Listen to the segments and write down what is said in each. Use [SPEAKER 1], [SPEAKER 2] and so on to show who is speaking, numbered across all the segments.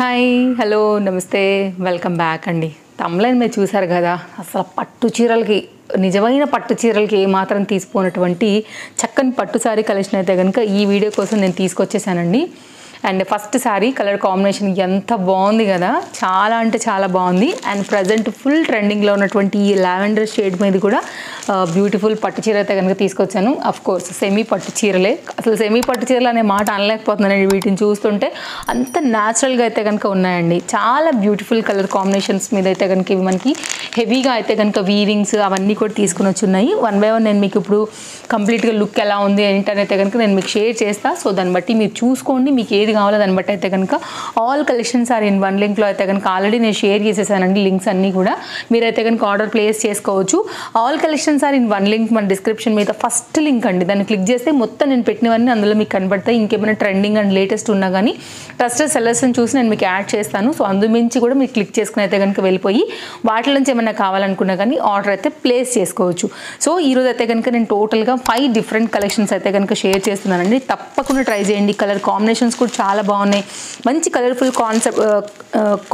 [SPEAKER 1] Hi hello నమస్తే welcome back అండి. తమ్లైన్ మీరు చూసారు కదా, అసలు పట్టు చీరలకి నిజమైన పట్టు చీరలకి ఏమాత్రం తీసిపోయినటువంటి చక్కని పట్టు సారీ కలెక్షన్ అయితే కనుక ఈ వీడియో కోసం నేను తీసుకొచ్చేసానండి. And first sari colour combination ఎంత బాగుంది కదా, చాలా అంటే చాలా బాగుంది. అండ్ ప్రజెంట్ ఫుల్ ట్రెండింగ్లో ఉన్నటువంటి ఈ లావెండర్ షేడ్ మీద కూడా బ్యూటిఫుల్ పట్టు చీర అయితే కనుక తీసుకొచ్చాను. అఫ్ కోర్స్ సెమీ పట్టు చీరలే, అసలు సెమీ పట్టు చీరలు అనే మాట అనలేకపోతున్నానండి. వీటిని చూస్తుంటే అంత న్యాచురల్గా అయితే కనుక ఉన్నాయండి. చాలా బ్యూటిఫుల్ కలర్ కాంబినేషన్స్ మీద అయితే కనుక ఇవి మనకి హెవీగా అయితే కనుక వీవింగ్స్ అవన్నీ కూడా తీసుకుని వచ్చి ఉన్నాయి. వన్ బై వన్ నేను మీకు ఇప్పుడు కంప్లీట్గా లుక్ ఎలా ఉంది ఏంటని అయితే కనుక నేను మీకు షేర్ చేస్తాను. సో దాన్ని బట్టి మీరు చూసుకోండి, మీకు ఏది కావాలో దాన్ని బట్టి అయితే కనుక all collections are in one లింక్లో అయితే కనుక ఆల్రెడీ నేను షేర్ చేసేసానండి. లింక్స్ అన్నీ కూడా మీరైతే కనుక ఆర్డర్ ప్లేస్ చేసుకోవచ్చు. All collections are in one link మన డిస్క్రిప్షన్ మీద ఫస్ట్ లింక్ అండి. దాన్ని క్లిక్ చేస్తే మొత్తం నేను పెట్టినవన్నీ అందులో మీకు కనబడతాయి. ఇంకేమైనా ట్రెండింగ్ అండ్ లేటెస్ట్ ఉన్నా కానీ ట్రస్టెడ్ సెల్లర్స్ని చూసి నేను మీకు యాడ్ చేస్తాను. సో అందుమించి కూడా మీరు క్లిక్ చేసుకుని అయితే కనుక వెళ్ళిపోయి వాటి నుంచి ఏమైనా కావాలనుకున్నా కానీ ఆర్డర్ అయితే ప్లేస్ చేసుకోవచ్చు. సో ఈరోజు అయితే కనుక నేను టోటల్గా 5 డిఫరెంట్ కలెక్షన్స్ అయితే కనుక షేర్ చేస్తున్నానండి. తప్పకుండా ట్రై చేయండి. కలర్ కాంబినేషన్స్ కూడా చాలా బాగున్నాయి. మంచి కలర్ఫుల్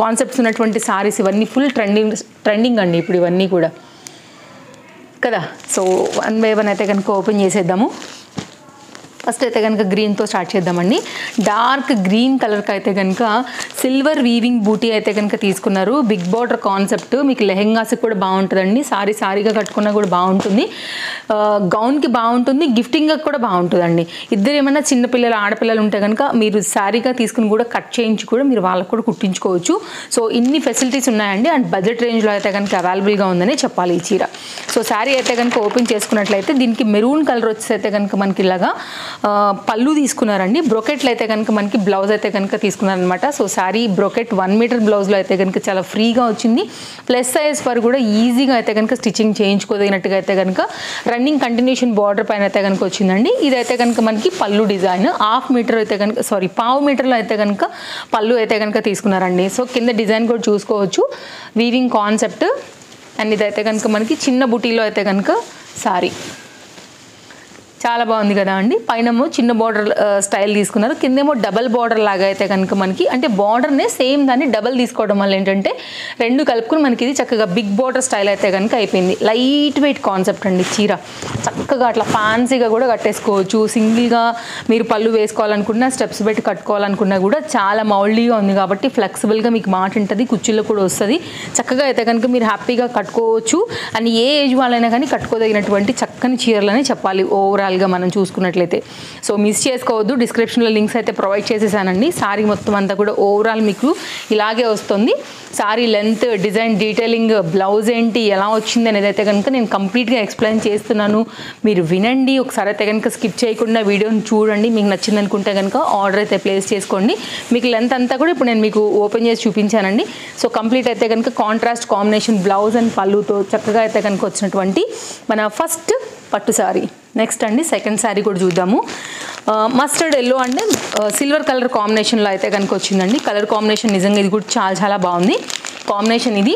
[SPEAKER 1] కాన్సెప్ట్స్ ఉన్నటువంటి సారీస్ ఇవన్నీ ఫుల్ ట్రెండింగ్ అండి ఇప్పుడు ఇవన్నీ కూడా కదా. సో వన్ బై వన్ అయితే కనుక ఓపెన్ చేసేద్దాము. ఫస్ట్ అయితే కనుక గ్రీన్తో స్టార్ట్ చేద్దామండి. డార్క్ గ్రీన్ కలర్కి అయితే కనుక సిల్వర్ వీవింగ్ బూటీ అయితే కనుక తీసుకున్నారు. బిగ్ బార్డర్ కాన్సెప్ట్ మీకు లెహెంగాస్కి కూడా బాగుంటుందండి. సారీగా కట్టుకున్నా కూడా బాగుంటుంది, గౌన్కి బాగుంటుంది, గిఫ్టింగ్కి కూడా బాగుంటుందండి. ఇద్దరు ఏమైనా చిన్నపిల్లలు ఆడపిల్లలు ఉంటే కనుక మీరు సారీగా తీసుకుని కూడా కట్ చేయించి కూడా మీరు వాళ్ళకు కూడా కుట్టించుకోవచ్చు. సో ఇన్ని ఫెసిలిటీస్ ఉన్నాయండి. అండ్ బడ్జెట్ రేంజ్లో అయితే కనుక అవైలబుల్గా ఉందని చెప్పాలి ఈ చీర. సో శారీ అయితే కనుక ఓపెన్ చేసుకున్నట్లయితే దీనికి మెరూన్ కలర్ వచ్చేసి అయితే కనుక మనకి ఇలాగా పళ్ళు తీసుకున్నారండి. బ్రొకెట్లు అయితే కనుక మనకి బ్లౌజ్ అయితే కనుక తీసుకున్నారనమాట. సో శారీ బ్రొకెట్ 1 మీటర్ బ్లౌజ్లో అయితే కనుక చాలా ఫ్రీగా వచ్చింది. ప్లస్ సైజ్ ఫర్ కూడా ఈజీగా అయితే కనుక స్టిచ్చింగ్ చేయించుకోదగినట్టుగా అయితే కనుక రన్నింగ్ కంటిన్యూషన్ బార్డర్ పైన అయితే కనుక వచ్చిందండి. ఇదైతే కనుక మనకి పళ్ళు డిజైన్ 1/2 మీటర్ అయితే కనుక పావు మీటర్లో అయితే కనుక పళ్ళు అయితే కనుక తీసుకున్నారండి. సో కింద డిజైన్ కూడా చూసుకోవచ్చు, వీవింగ్ కాన్సెప్ట్. అండ్ ఇదైతే కనుక మనకి చిన్న బుటీలో అయితే కనుక సారీ చాలా బాగుంది కదా అండి. పైనేమో చిన్న బార్డర్ స్టైల్ తీసుకున్నారు, కిందేమో డబల్ బార్డర్ లాగా అయితే కనుక మనకి అంటే బార్డర్నే సేమ్ దాన్ని డబల్ తీసుకోవడం వల్ల ఏంటంటే రెండు కలుపుకుని మనకి ఇది చక్కగా బిగ్ బార్డర్ స్టైల్ అయితే కనుక అయిపోయింది. లైట్ వెయిట్ కాన్సెప్ట్ అండి. చీర చక్కగా అట్లా ఫ్యాన్సీగా కూడా కట్టేసుకోవచ్చు. సింగిల్గా మీరు పళ్ళు వేసుకోవాలనుకున్నా, స్టెప్స్ పెట్టి కట్టుకోవాలనుకున్నా కూడా చాలా మౌల్డీగా ఉంది కాబట్టి ఫ్లెక్సిబుల్గా మీకు మాట ఉంటుంది, కుర్చీలో కూడా వస్తుంది. చక్కగా అయితే కనుక మీరు హ్యాపీగా కట్టుకోవచ్చు. అని ఏ ఏజ్ వాళ్ళైనా కానీ కట్టుకోదగినటువంటి చక్కని చీరలనే చెప్పాలి ఓవరాల్గా మనం చూసుకున్నట్లయితే. సో మిస్ చేసుకోవద్దు, డిస్క్రిప్షన్లో లింక్స్ అయితే ప్రొవైడ్ చేసేసానండి. సారీ మొత్తం అంతా కూడా ఓవరాల్ మీకు ఇలాగే వస్తుంది. Sorry length, design, detailing, blouse ఏంటి ఎలా వచ్చింది అనేది అయితే కనుక నేను కంప్లీట్గా ఎక్స్ప్లెయిన్ చేస్తున్నాను. మీరు వినండి, ఒకసారి అయితే కనుక స్కిప్ చేయకుండా వీడియోని చూడండి. మీకు నచ్చింది అనుకుంటే కనుక ఆర్డర్ అయితే ప్లేస్ చేసుకోండి. మీకు లెంత్ అంతా కూడా ఇప్పుడు నేను మీకు ఓపెన్ చేసి చూపించానండి. సో కంప్లీట్ అయితే కనుక కాంట్రాస్ట్ కాంబినేషన్ బ్లౌజ్ అండ్ పళ్ళుతో చక్కగా అయితే కనుక వచ్చినటువంటి మన ఫస్ట్ పట్టు సారీ. నెక్స్ట్ అండి సెకండ్ శారీ కూడా చూద్దాము. మస్టర్డ్ ఎల్లో అంటే సిల్వర్ కలర్ కాంబినేషన్లో అయితే కనుక వచ్చిందండి. కలర్ కాంబినేషన్ నిజంగా ఇది కూడా చాలా చాలా బాగుంది కాంబినేషన్. ఇది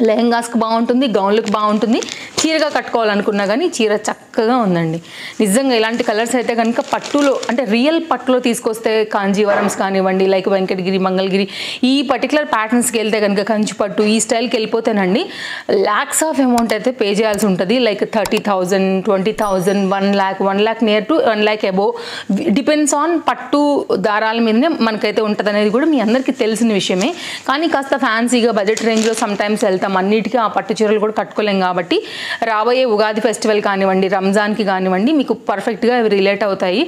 [SPEAKER 1] లెహెంగాస్కి బాగుంటుంది, గౌన్లకు బాగుంటుంది, చీరగా కట్టుకోవాలనుకున్నా కానీ చీర చక్కగా ఉందండి. నిజంగా ఇలాంటి కలర్స్ అయితే కనుక పట్టులో అంటే రియల్ పట్టులో తీసుకొస్తే కాంజీవరమ్స్ కానివ్వండి, లైక్ వెంకటగిరి, మంగళగిరి ఈ పర్టికులర్ ప్యాటర్న్స్కి వెళ్తే కనుక కంచి పట్టు ఈ స్టైల్కి వెళ్ళిపోతేనండి ల్యాక్స్ ఆఫ్ అమౌంట్ అయితే పే చేయాల్సి ఉంటుంది. Like 30,000, 20,000, 1 lakh near to 1 lakh above depends on పట్టు దారాల మీదనే మనకైతే ఉంటుంది అనేది కూడా మీ అందరికీ తెలిసిన విషయమే. కానీ కాస్త ఫ్యాన్సీగా బడ్జెట్ రేంజ్లో సమ్ టైమ్స్ వెళ్తాం, అన్నిటికీ ఆ పట్టు చీరలు కూడా కట్టుకోలేం కాబట్టి రాబోయే ఉగాది ఫెస్టివల్ కానివ్వండి, రంజాన్కి కానివ్వండి మీకు పర్ఫెక్ట్గా అవి రిలేట్ అవుతాయి.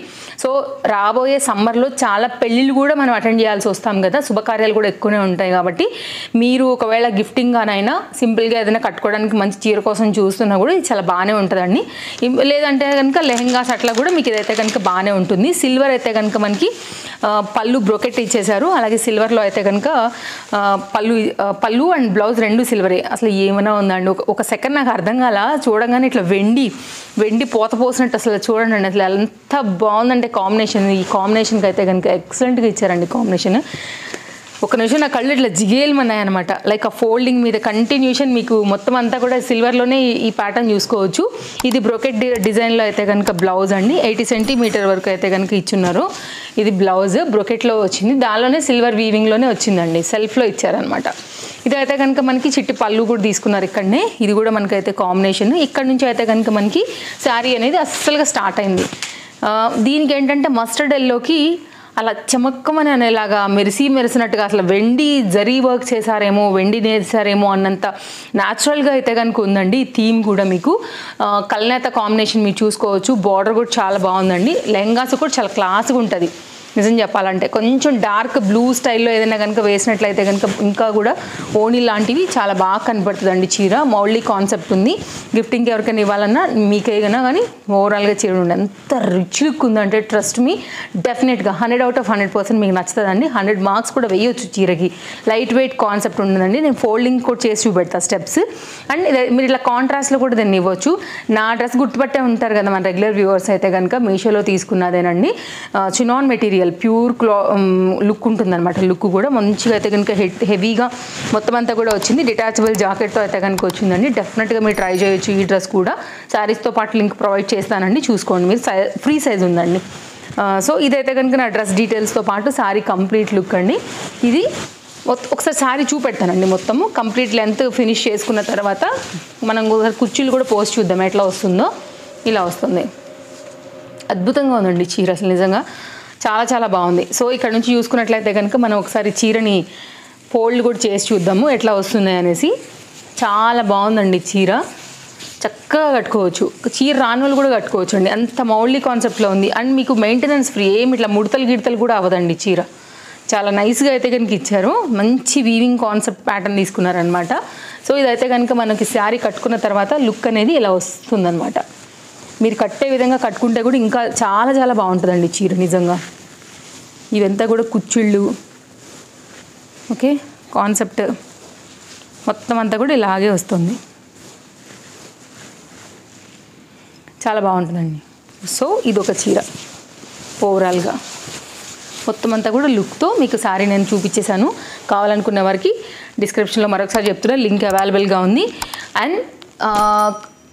[SPEAKER 1] సో రాబోయే సమ్మర్లో చాలా పెళ్ళిళ్ళు కూడా మనం అటెండ్ చేయాల్సి వస్తాం కదా, శుభకార్యాలు కూడా ఎక్కువనే ఉంటాయి కాబట్టి మీరు ఒకవేళ గిఫ్టింగ్గానైనా సింపుల్గా ఏదైనా కట్టుకోవడానికి మంచి చీర కోసం చూస్తున్నా కూడా ఇది చాలా బాగానే ఉంటుందండి. లేదంటే కనుక లెహెంగాస్ అట్లా కూడా మీకు ఇదైతే కనుక బాగానే ఉంటుంది. సిల్వర్ అయితే కనుక మనకి పళ్ళు బ్రొకెట్ ఇచ్చేశారు. అలాగే సిల్వర్లో అయితే కనుక పళ్ళు అండ్ బ్లౌజ్ రెండు సిల్వరే. అసలు ఏమైనా ఉందండి, ఒక సెకండ్ నాకు అర్థం కాల చూడగానే ఇట్లా వెండి పోత పోసినట్టు అసలు చూడండి అసలు ఎంత బాగుందంటే కాంబినేషన్. ఈ కాంబినేషన్కి అయితే కనుక ఎక్సలెంట్గా ఇచ్చారండి కాంబినేషన్. ఒక నిమిషం నా కళ్ళు ఇట్లా జిగేలమన్నాయి అనమాట. లైక్ ఆ ఫోల్డింగ్ మీద కంటిన్యూషన్ మీకు మొత్తం అంతా కూడా సిల్వర్లోనే ఈ ప్యాటర్న్ చూసుకోవచ్చు. ఇది బ్రోకెట్ డిజైన్లో అయితే కనుక బ్లౌజ్ అండి. 80 సెంటీమీటర్ వరకు అయితే కనుక ఇచ్చున్నారు. ఇది బ్లౌజ్ బ్రోకెట్లో వచ్చింది, దానిలోనే సిల్వర్ వీవింగ్లోనే వచ్చిందండి, సెల్ఫ్లో ఇచ్చారనమాట. ఇదైతే కనుక మనకి చిట్టి పళ్ళు కూడా తీసుకున్నారు ఇక్కడనే. ఇది కూడా మనకైతే కాంబినేషన్. ఇక్కడ నుంచి అయితే కనుక మనకి శారీ అనేది అస్సలుగా స్టార్ట్ అయింది. దీనికి ఏంటంటే మస్టర్డ్ ఎల్లోకి అలా చమక్కమని అనేలాగా మెరిసినట్టుగా అసలు వెండి జరీ వర్క్ చేశారేమో, వెండి నేసారేమో అన్నంత న్యాచురల్గా అయితే కనుక ఉందండి. ఈ థీమ్ కూడా మీకు కల్నేత కాంబినేషన్ మీరు చూసుకోవచ్చు. బార్డర్ కూడా చాలా బాగుందండి. లెహంగాస్ కూడా చాలా క్లాస్గా ఉంటుంది నిజం చెప్పాలంటే. కొంచెం డార్క్ బ్లూ స్టైల్లో ఏదైనా కనుక వేసినట్లయితే కనుక ఇంకా కూడా ఓణి లాంటివి చాలా బాగా కనపడుతుందండి చీర. మౌల్డీ కాన్సెప్ట్ ఉంది. గిఫ్టింగ్కి ఎవరికైనా ఇవ్వాలన్నా మీకేనా కానీ ఓవరాల్గా చీర ఉండి ఎంత రిచ్ లుక్ ఉందంటే ట్రస్ట్ మీ డెఫినెట్గా 100 out of 100% మీకు నచ్చుతుందండి. 100 మార్క్స్ కూడా వేయొచ్చు చీరకి. లైట్ వెయిట్ కాన్సెప్ట్ ఉంటుందండి. నేను ఫోల్డింగ్ కూడా చేసి చూపెడతా స్టెప్స్. అండ్ మీరు ఇట్లా కాంట్రాస్ట్లో కూడా దాన్ని ఇవ్వచ్చు. నా డ్రెస్ గుర్తుపట్టే ఉంటారు కదా మన రెగ్యులర్ వ్యూవర్స్ అయితే కనుక, మీషోలో తీసుకున్నదేనండి. చినాన్ మెటీరియల్ ప్యూర్ లుక్ ఉంటుందన్నమాట. లుక్ కూడా మంచిగా అయితే కనుక హెవీగా మొత్తం అంతా కూడా వచ్చింది. డిటాచబుల్ జాకెట్తో అయితే కనుక వచ్చిందండి. డెఫినెట్గా మీరు ట్రై చేయొచ్చు. ఈ డ్రెస్ కూడా శారీస్తో పాటు లింక్ ప్రొవైడ్ చేస్తానండి, చూసుకోండి మీరు. ఫ్రీ సైజ్ ఉందండి. సో ఇదైతే కనుక నా డ్రెస్ డీటెయిల్స్తో పాటు శారీ కంప్లీట్ లుక్ అండి. ఇది ఒకసారి శారీ చూపెడతానండి మొత్తము కంప్లీట్ లెంత్ ఫినిష్ చేసుకున్న తర్వాత మనం ఒకసారి కుర్చీలు కూడా పోస్ట్ చూద్దాం ఎట్లా వస్తుందో. ఇలా వస్తుంది. అద్భుతంగా ఉందండి చీర అసలు నిజంగా చాలా చాలా బాగుంది. సో ఇక్కడ నుంచి చూసుకున్నట్లయితే కనుక మనం ఒకసారి చీరని ఫోల్డ్ కూడా చేసి చూద్దాము ఎట్లా వస్తున్నాయి అనేసి. చాలా బాగుందండి చీర. చక్కగా కట్టుకోవచ్చు. చీర రాని వాళ్ళు కూడా కట్టుకోవచ్చు అండి, అంత మౌల్డీ కాన్సెప్ట్లో ఉంది. అండ్ మీకు మెయింటెనెన్స్ ఫ్రీ, ఏమి ఇట్లా ముడతలు గిడతలు కూడా అవ్వదండి చీర. చాలా నైస్గా అయితే కనుక ఇచ్చారు. మంచి వీవింగ్ కాన్సెప్ట్ ప్యాటర్న్ తీసుకున్నారనమాట. సో ఇదైతే కనుక మనకి శారీ కట్టుకున్న తర్వాత లుక్ అనేది ఇలా వస్తుందన్నమాట. మీరు కట్టే విధంగా కట్టుకుంటే కూడా ఇంకా చాలా చాలా బాగుంటుందండి చీర నిజంగా. ఇవంతా కూడా కుచ్చిళ్ళు ఓకే కాన్సెప్ట్ మొత్తం అంతా కూడా ఇలాగే వస్తుంది. చాలా బాగుంటుందండి. సో ఇదొక చీర ఓవరాల్గా మొత్తం అంతా కూడా లుక్తో మీకు శారీ నేను చూపించేశాను. కావాలనుకునే వారికి డిస్క్రిప్షన్లో మరొకసారి చెప్తున్నా లింక్ అవైలబుల్గా ఉంది. అండ్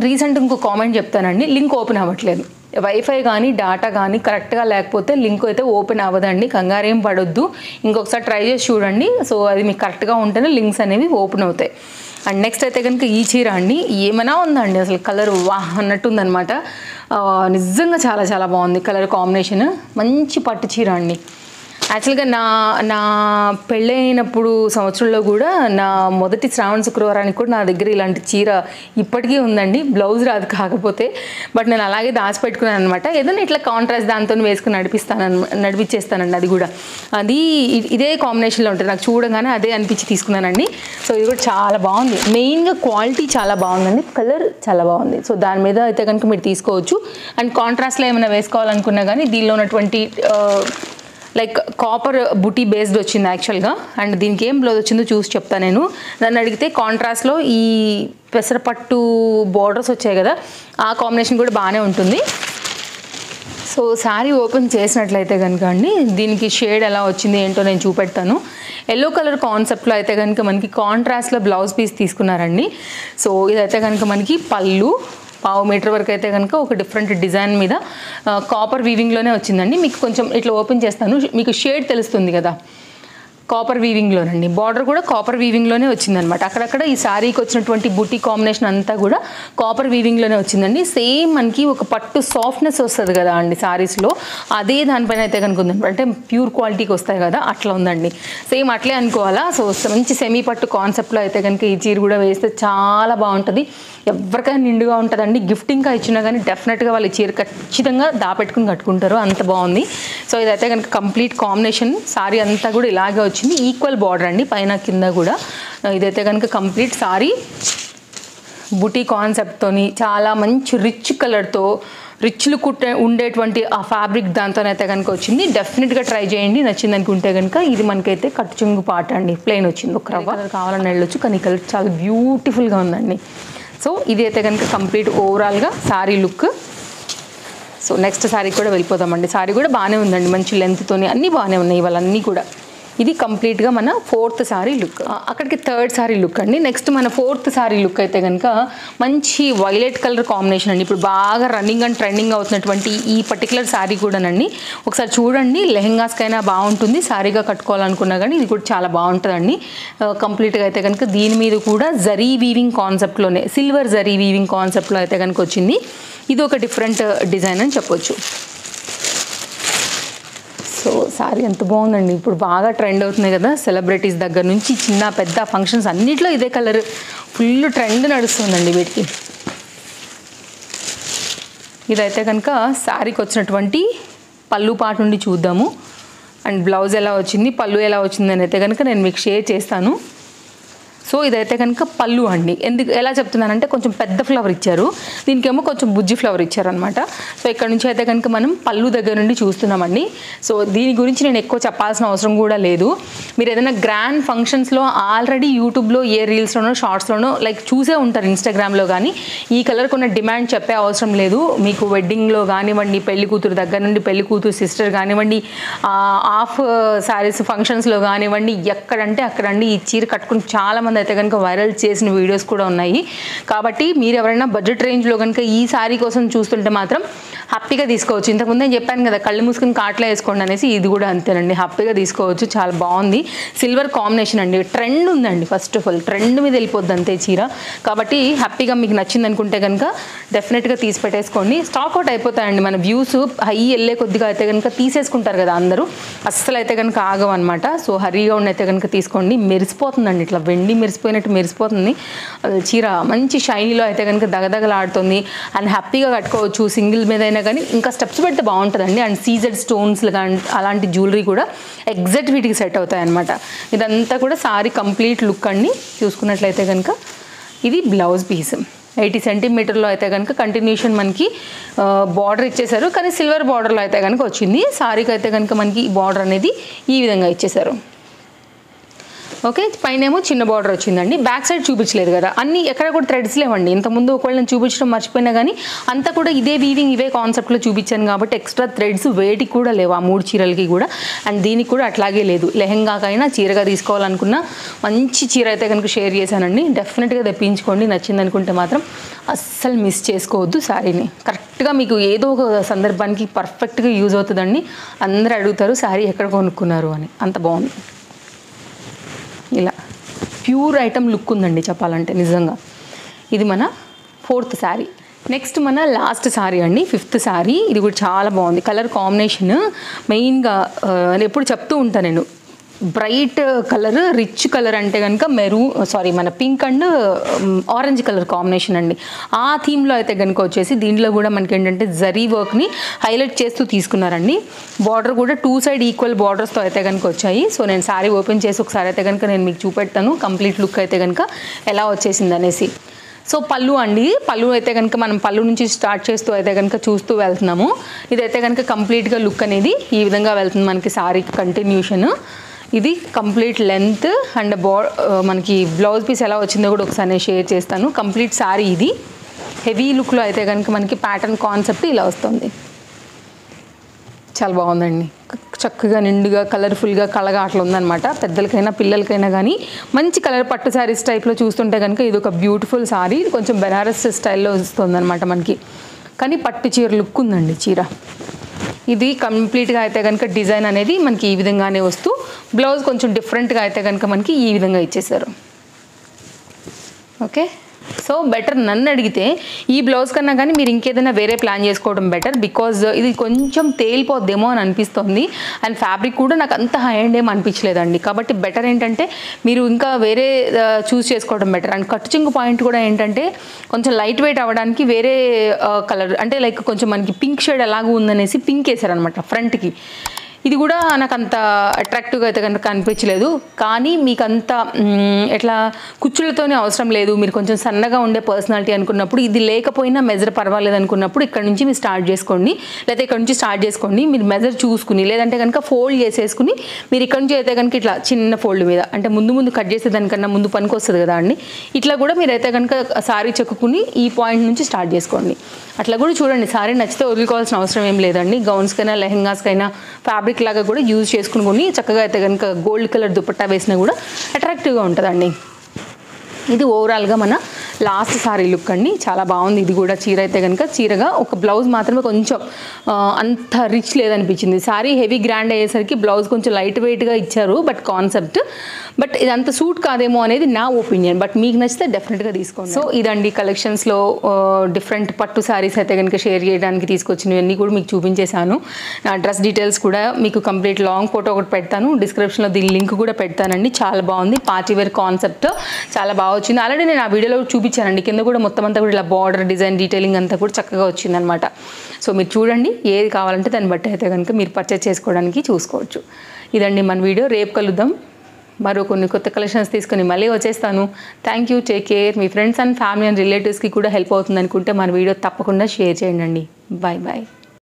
[SPEAKER 1] రీసెంట్ ఇంకో కామెంట్ చెప్తానండి, లింక్ ఓపెన్ అవ్వట్లేదు. వైఫై కానీ డేటా కానీ కరెక్ట్గా లేకపోతే లింక్ అయితే ఓపెన్ అవ్వదండి, కంగారేం పడొద్దు. ఇంకొకసారి ట్రై చేసి చూడండి. సో అది మీకు కరెక్ట్గా ఉంటేనే లింక్స్ అనేవి ఓపెన్ అవుతాయి. అండ్ నెక్స్ట్ అయితే కనుక ఈ చీర అండి ఏమైనా ఉందండి అసలు కలర్ వాహ్ అన్నట్టుందనమాట. నిజంగా చాలా చాలా బాగుంది కలర్ కాంబినేషన్. మంచి పట్టు చీర అండి. యాక్చువల్గా నా పెళ్ళైనప్పుడు సంవత్సరంలో కూడా నా మొదటి శ్రావణ శుక్రవారానికి కూడా నా దగ్గర ఇలాంటి చీర ఇప్పటికీ ఉందండి. బ్లౌజ్ రాదు కాకపోతే, బట్ నేను అలాగే దాచిపెట్టుకున్నాను అనమాట. ఏదైనా ఇట్లా కాంట్రాస్ట్ దాంతో వేసుకుని నడిపించేస్తానండి. అది కూడా ఇదే కాంబినేషన్లో ఉంటుంది. నాకు చూడగానే అదే అనిపించి తీసుకున్నానండి. సో ఇది కూడా చాలా బాగుంది. మెయిన్గా క్వాలిటీ చాలా బాగుందండి, కలర్ చాలా బాగుంది. సో దాని మీద అయితే కనుక మీరు తీసుకోవచ్చు. అండ్ కాంట్రాస్ట్లో ఏమైనా వేసుకోవాలనుకున్నా కానీ దీనిలో ఉన్నటువంటి లైక్ కాపర్ బుటీ బేస్డ్ వచ్చింది యాక్చువల్గా. అండ్ దీనికి ఏం బ్లౌజ్ వచ్చిందో చూసి చెప్తాను నేను. నన్ను అడిగితే కాంట్రాస్ట్లో ఈ పెసరపట్టు బోర్డర్స్ వచ్చాయి కదా, ఆ కాంబినేషన్ కూడా బాగానే ఉంటుంది. సో శారీ ఓపెన్ చేసినట్లయితే కనుక అండి దీనికి షేడ్ ఎలా వచ్చింది ఏంటో నేను చూపెడతాను. ఎల్లో కలర్ కాన్సెప్ట్లో అయితే కనుక మనకి కాంట్రాస్ట్లో బ్లౌజ్ పీస్ తీసుకున్నారండి. సో ఇదైతే కనుక మనకి పళ్ళు 1/2 మీటర్ వరకు అయితే కనుక ఒక డిఫరెంట్ డిజైన్ మీద కాపర్ వీవింగ్లోనే వచ్చిందండి. మీకు కొంచెం ఇట్లా ఓపెన్ చేస్తాను, మీకు షేడ్ తెలుస్తుంది కదా. కాపర్ వీవింగ్లోనండి. బార్డర్ కూడా కాపర్ వీవింగ్లోనే వచ్చిందనమాట. అక్కడక్కడ ఈ శారీకి వచ్చినటువంటి బుటీ కాంబినేషన్ అంతా కూడా కాపర్ వీవింగ్లోనే వచ్చిందండి. సేమ్ మనకి ఒక పట్టు సాఫ్ట్నెస్ వస్తుంది కదా అండి శారీస్లో, అదే దానిపైన అయితే కనుక ఉందండి. అంటే ప్యూర్ క్వాలిటీకి వస్తాయి కదా అట్లా ఉందండి. సేమ్ అట్లే అనుకోవాలా. సో మంచి సెమీ పట్టు కాన్సెప్ట్లో అయితే కనుక ఈ చీర కూడా వేస్తే చాలా బాగుంటుంది. ఎవరికైనా నిండుగా ఉంటుందండి. గిఫ్టింగ్గా ఇచ్చినా కానీ డెఫినెట్గా వాళ్ళు చీర ఖచ్చితంగా దాపెట్టుకుని కట్టుకుంటారు, అంత బాగుంది. సో ఇదైతే కనుక కంప్లీట్ కాంబినేషన్ శారీ అంతా కూడా ఇలాగే వచ్చింది. ఈక్వల్ బార్డర్ అండి పైన కింద కూడా. ఇదైతే కనుక కంప్లీట్ శారీ బుటీ కాన్సెప్ట్తోని చాలా మంచి రిచ్ కలర్తో రిచ్ లుక్ ఉండేటువంటి ఆ ఫ్యాబ్రిక్ దాంతోనైతే కనుక వచ్చింది. డెఫినెట్గా ట్రై చేయండి. నచ్చింది అనుకుంటే కనుక. ఇది మనకైతే కట్టు చెంగు పాట అండి, ప్లెయిన్ వచ్చింది. ఒక రవ్వ కలర్ కావాలని వెళ్ళొచ్చు, కానీ కలర్ చాలా బ్యూటిఫుల్గా ఉందండి. సో ఇది అయితే కనుక కంప్లీట్ ఓవరాల్గా sari look. So next sari కూడా వెళ్ళిపోదామండి. శారీ కూడా బాగానే ఉందండి, మంచి లెంత్తోని అన్నీ బాగానే ఉన్నాయి. ఇవాళన్నీ కూడా ఇది కంప్లీట్గా మన 4th సారీ లుక్. అక్కడికి 3rd సారీ లుక్ అండి. నెక్స్ట్ మన 4th సారీ లుక్ అయితే కనుక మంచి వైలెట్ కలర్ కాంబినేషన్ అండి. ఇప్పుడు బాగా రన్నింగ్ అండ్ ట్రెండింగ్ అవుతున్నటువంటి ఈ పర్టికులర్ సారీ కూడానండి. ఒకసారి చూడండి, లెహెంగాస్కైనా బాగుంటుంది, సారీగా కట్టుకోవాలనుకున్నా కానీ ఇది కూడా చాలా బాగుంటుందండి. కంప్లీట్గా అయితే కనుక దీని మీద కూడా జరీ వీవింగ్ కాన్సెప్ట్లోనే, సిల్వర్ జరీ వీవింగ్ కాన్సెప్ట్లో అయితే కనుక వచ్చింది. ఇది ఒక డిఫరెంట్ డిజైన్ అని చెప్పొచ్చు. సో సారీ ఎంత బాగుందండి. ఇప్పుడు బాగా ట్రెండ్ అవుతుంది కదా, సెలబ్రిటీస్ దగ్గర నుంచి చిన్న పెద్ద ఫంక్షన్స్ అన్నిట్లో ఇదే కలర్ ఫుల్ ట్రెండ్ నడుస్తుందండి వీటికి. ఇదైతే కనుక శారీకి వచ్చినటువంటి పళ్ళు పార్ట్ నుండి చూద్దాము. అండ్ బ్లౌజ్ ఎలా వచ్చింది, పళ్ళు ఎలా వచ్చిందని అయితే కనుక నేను మీకు షేర్ చేస్తాను. సో ఇదైతే కనుక పళ్ళు అండి. ఎలా చెప్తున్నానంటే కొంచెం పెద్ద ఫ్లవర్ ఇచ్చారు, దీనికేమో కొంచెం బుజ్జి ఫ్లవర్ ఇచ్చారనమాట. సో ఇక్కడ నుంచి అయితే కనుక మనం పళ్ళు దగ్గర నుండి చూస్తున్నామండి. సో దీని గురించి నేను ఎక్కువ చెప్పాల్సిన అవసరం కూడా లేదు. మీరు ఏదైనా గ్రాండ్ ఫంక్షన్స్లో ఆల్రెడీ యూట్యూబ్లో ఏ రీల్స్లోనో షార్ట్స్లోనో లైక్ చూసే ఉంటారు, ఇన్స్టాగ్రామ్లో కానీ. ఈ కలర్ కొన్న డిమాండ్ చెప్పే అవసరం లేదు. మీకు వెడ్డింగ్లో కానివ్వండి, పెళ్లి కూతురు దగ్గర నుండి పెళ్లి కూతురు సిస్టర్ కానివ్వండి, హాఫ్ శారీస్ ఫంక్షన్స్లో కానివ్వండి, ఎక్కడంటే అక్కడండి ఈ చీర కట్టుకుని చాలామంది అయితే కనుక వైరల్ చేసిన వీడియోస్ కూడా ఉన్నాయి. కాబట్టి మీరు ఎవరైనా బడ్జెట్ రేంజ్లో కనుక ఈ శారీ కోసం చూస్తుంటే మాత్రం హ్యాపీగా తీసుకోవచ్చు. ఇంతకుముందు నేను చెప్పాను కదా కళ్ళు మూసుకుని కాట్లో వేసుకోండి అనేసి, ఇది కూడా అంతేనండి, హ్యాపీగా తీసుకోవచ్చు. చాలా బాగుంది, సిల్వర్ కాంబినేషన్ అండి. ట్రెండ్ ఉందండి, ఫస్ట్ ఆఫ్ ఆల్ ట్రెండ్ మీద వెళ్ళిపోద్ది అంతే చీర. కాబట్టి హ్యాపీగా మీకు నచ్చింది అనుకుంటే కనుక డెఫినెట్గా తీసి పెట్టేసుకోండి. స్టాక్ అవుట్ అయిపోతాయండి. మన వ్యూస్ హై వెళ్ళే కొద్దిగా అయితే కనుక తీసేసుకుంటారు కదా అందరూ, అస్సలు అయితే కనుక ఆగవన్నమాట. సో హరీగా ఉన్నైతే కనుక తీసుకోండి. మెరిసిపోతుందండి, ఇట్లా వెండి మెరిసిపోయినట్టు మెరిసిపోతుంది చీర. మంచి షైనీలో అయితే కనుక దగదగలాడుతుంది. అండ్ హ్యాపీగా కట్టుకోవచ్చు సింగిల్ మీద అయినా కానీ. ఇంకా స్టెప్స్ పెడితే బాగుంటుందండి. అండ్ సీజెడ్ స్టోన్స్ కానీ అలాంటి జ్యువెలరీ కూడా ఎగ్జాక్ట్ వీటికి సెట్ అవుతాయి అన్నమాట. ఇదంతా కూడా సారీ కంప్లీట్ లుక్ అండి. చూసుకున్నట్లయితే కనుక ఇది బ్లౌజ్ పీస్ 80 సెంటీమీటర్లో అయితే కనుక కంటిన్యూషన్ మనకి బార్డర్ ఇచ్చేసారు, కానీ సిల్వర్ బార్డర్లో అయితే కనుక వచ్చింది. సారీకి అయితే కనుక మనకి ఈ బార్డర్ అనేది ఈ విధంగా ఇచ్చేసారు. ఓకే, పైన ఏమో చిన్న బార్డర్ వచ్చిందండి. బ్యాక్ సైడ్ చూపించలేదు కదా, అన్ని ఎక్కడ కూడా థ్రెడ్స్ లేవండి. ఇంతకుముందు ఒకవేళ నేను చూపించడం మర్చిపోయినా కానీ అంతా కూడా ఇదే వీవింగ్, ఇవే కాన్సెప్ట్లో చూపించాను కాబట్టి ఎక్స్ట్రా థ్రెడ్స్ వేటికి కూడా లేవు ఆ 3 చీరలకి కూడా. అండ్ దీనికి కూడా అట్లాగే లేదు. లెహెంగాకైనా చీరగా తీసుకోవాలనుకున్నా మంచి చీర అయితే కనుక షేర్ చేశానండి. డెఫినెట్గా తెప్పించుకోండి, నచ్చింది అనుకుంటే మాత్రం అస్సలు మిస్ చేసుకోవద్దు శారీని. కరెక్ట్గా మీకు ఏదో ఒక సందర్భానికి పర్ఫెక్ట్గా యూజ్ అవుతుందండి. అందరూ అడుగుతారు శారీ ఎక్కడ కొనుక్కున్నారు అని, అంత బాగుంది. ఇలా ప్యూర్ ఐటమ్ లుక్ ఉందండి చెప్పాలంటే నిజంగా. ఇది మన 4th శారీ. నెక్స్ట్ మన లాస్ట్ శారీ అండి, 5th శారీ. ఇది కూడా చాలా బాగుంది. కలర్ కాంబినేషన్ మెయిన్గా ఎప్పుడు చెప్తూ ఉంటాను నేను, బ్రైట్ కలర్, రిచ్ కలర్ అంటే కనుక మన pink and orange colour combination అండి. ఆ థీమ్లో అయితే కనుక వచ్చేసి దీంట్లో కూడా మనకి ఏంటంటే జరీ వర్క్ని హైలైట్ చేస్తూ తీసుకున్నారండి. బార్డర్ కూడా 2 సైడ్ ఈక్వల్ బార్డర్స్తో అయితే కనుక వచ్చాయి. సో నేను శారీ ఓపెన్ చేసి ఒకసారి అయితే కనుక నేను మీకు చూపెడతాను కంప్లీట్ లుక్ అయితే కనుక ఎలా వచ్చేసింది అనేసి. సో పళ్ళు అండి, పళ్ళు అయితే కనుక మనం పళ్ళు నుంచి స్టార్ట్ చేస్తూ అయితే కనుక చూస్తూ వెళ్తున్నాము. ఇదైతే కనుక కంప్లీట్గా లుక్ అనేది ఈ విధంగా వెళ్తుంది మనకి శారీకి కంటిన్యూషన్. ఇది కంప్లీట్ లెంత్ అండ్ మనకి బ్లౌజ్ పీస్ ఎలా వచ్చిందో కూడా ఒకసారి నేను షేర్ చేస్తాను. కంప్లీట్ శారీ ఇది హెవీ లుక్లో అయితే కనుక మనకి ప్యాటర్న్ కాన్సెప్ట్ ఇలా వస్తుంది. చాలా బాగుందండి, చక్కగా నిండుగా కలర్ఫుల్గా కళగా అట్లా ఉందన్నమాట. పెద్దలకైనా పిల్లలకైనా కానీ మంచి కలర్ పట్టు శారీస్ టైప్లో చూస్తుంటే కనుక ఇది ఒక బ్యూటిఫుల్ శారీ. కొంచెం బెనారస్ స్టైల్లో వస్తుందన్నమాట మనకి, కానీ పట్టు చీర లుక్ ఉందండి చీర. ఇది కంప్లీట్గా అయితే కనుక డిజైన్ అనేది మనకి ఈ విధంగానే వస్తూ బ్లౌజ్ కొంచెం డిఫరెంట్గా అయితే కనుక మనకి ఈ విధంగా ఇచ్చేసారు. ఓకే, సో బెటర్ నన్ను అడిగితే ఈ బ్లౌజ్ కన్నా కానీ మీరు ఇంకేదైనా వేరే ప్లాన్ చేసుకోవడం బెటర్. బికాజ్ ఇది కొంచెం తేలిపోద్దేమో అని అనిపిస్తుంది. అండ్ ఫ్యాబ్రిక్ కూడా నాకు అంత హై అండ్ ఏం అనిపించలేదండి. కాబట్టి బెటర్ ఏంటంటే మీరు ఇంకా వేరే చూస్ చేసుకోవడం బెటర్. అండ్ కట్టు చింగు పాయింట్ కూడా ఏంటంటే కొంచెం లైట్ వెయిట్ అవ్వడానికి వేరే కలర్ అంటే లైక్ కొంచెం మనకి పింక్ షేడ్ ఎలాగూ ఉందనేసి పింక్ వేసారనమాట ఫ్రంట్కి. ఇది కూడా నాకు అంత అట్రాక్టివ్గా అయితే కనుక అనిపించలేదు. కానీ మీకు అంత ఎట్లా కుచ్చులతోనే అవసరం లేదు, మీరు కొంచెం సన్నగా ఉండే పర్సనాలిటీ అనుకున్నప్పుడు, ఇది లేకపోయినా మెజర్ పర్వాలేదు అనుకున్నప్పుడు ఇక్కడ నుంచి మీరు స్టార్ట్ చేసుకోండి. లేకపోతే ఇక్కడ నుంచి స్టార్ట్ చేసుకోండి, మీరు మెజర్ చూసుకుని. లేదంటే కనుక ఫోల్డ్ చేసేసుకుని మీరు ఇక్కడ నుంచి అయితే కనుక ఇట్లా చిన్న ఫోల్డ్ మీద అంటే ముందు కట్ చేసేదానికన్నా ముందు పనికి వస్తుంది కదా అండి, ఇట్లా కూడా మీరు అయితే కనుక సారీ చెక్కుని ఈ పాయింట్ నుంచి స్టార్ట్ చేసుకోండి. అట్లా కూడా చూడండి. సారీ నచ్చితే వదులుకోవాల్సిన అవసరం ఏం లేదండి. గౌన్స్కైనా లెహెంగాస్కైనా ఫ్యాబ్రిక్ ఫ్యాబ్రిక్ లాగా కూడా యూజ్ చేసుకుని చక్కగా అయితే కనుక గోల్డ్ కలర్ దుపట్టా వేసినా కూడా అట్రాక్టివ్గా ఉంటుందండి. ఇది ఓవరాల్గా మన లాస్ట్ సారీ లుక్ అండి. చాలా బాగుంది. ఇది కూడా చీర అయితే కనుక చీరగా ఒక బ్లౌజ్ మాత్రమే కొంచెం అంత రిచ్ లేదనిపించింది. సారీ హెవీ గ్రాండ్ అయ్యేసరికి బ్లౌజ్ కొంచెం లైట్ వెయిట్గా ఇచ్చారు కాన్సెప్ట్ బట్ ఇది అంత సూట్ కాదేమో అనేది నా ఒపీనియన్. బట్ మీకు నచ్చితే డెఫినెట్గా తీసుకోండి. సో ఇదండి కలెక్షన్స్లో డిఫరెంట్ పట్టు సారీస్ అయితే కనుక షేర్ చేయడానికి తీసుకొచ్చినవన్నీ కూడా మీకు చూపించేశాను. నా డ్రెస్ డీటెయిల్స్ కూడా మీకు కంప్లీట్ లాంగ్ ఫోటో ఒకటి పెడతాను, డిస్క్రిప్షన్లో దీని లింక్ కూడా పెడతానండి. చాలా బాగుంది, పార్టీ వేర్ కాన్సెప్ట్ చాలా బాగా వచ్చింది. ఆల్రెడీ నేను ఆ వీడియోలో చూపించానండి, కింద కూడా మొత్తం అంతా కూడా ఇలా బార్డర్ డిజైన్ డీటెయిలింగ్ అంతా కూడా చక్కగా వచ్చిందనమాట. సో మీరు చూడండి, ఏది కావాలంటే దాన్ని బట్టి అయితే కనుక మీరు పర్చేస్ చేసుకోవడానికి చూసుకోవచ్చు. ఇదండి మన వీడియో. రేపు కలుద్దాం, మరో కొన్ని కొత్త కలెక్షన్స్ తీసుకొని మళ్ళీ వచ్చేస్తాను. Thank you, take care. Me friends and family and రిలేటివ్స్కి కూడా హెల్ప్ అవుతుంది అనుకుంటే మన వీడియో తప్పకుండా షేర్ చేయండి. Bye bye.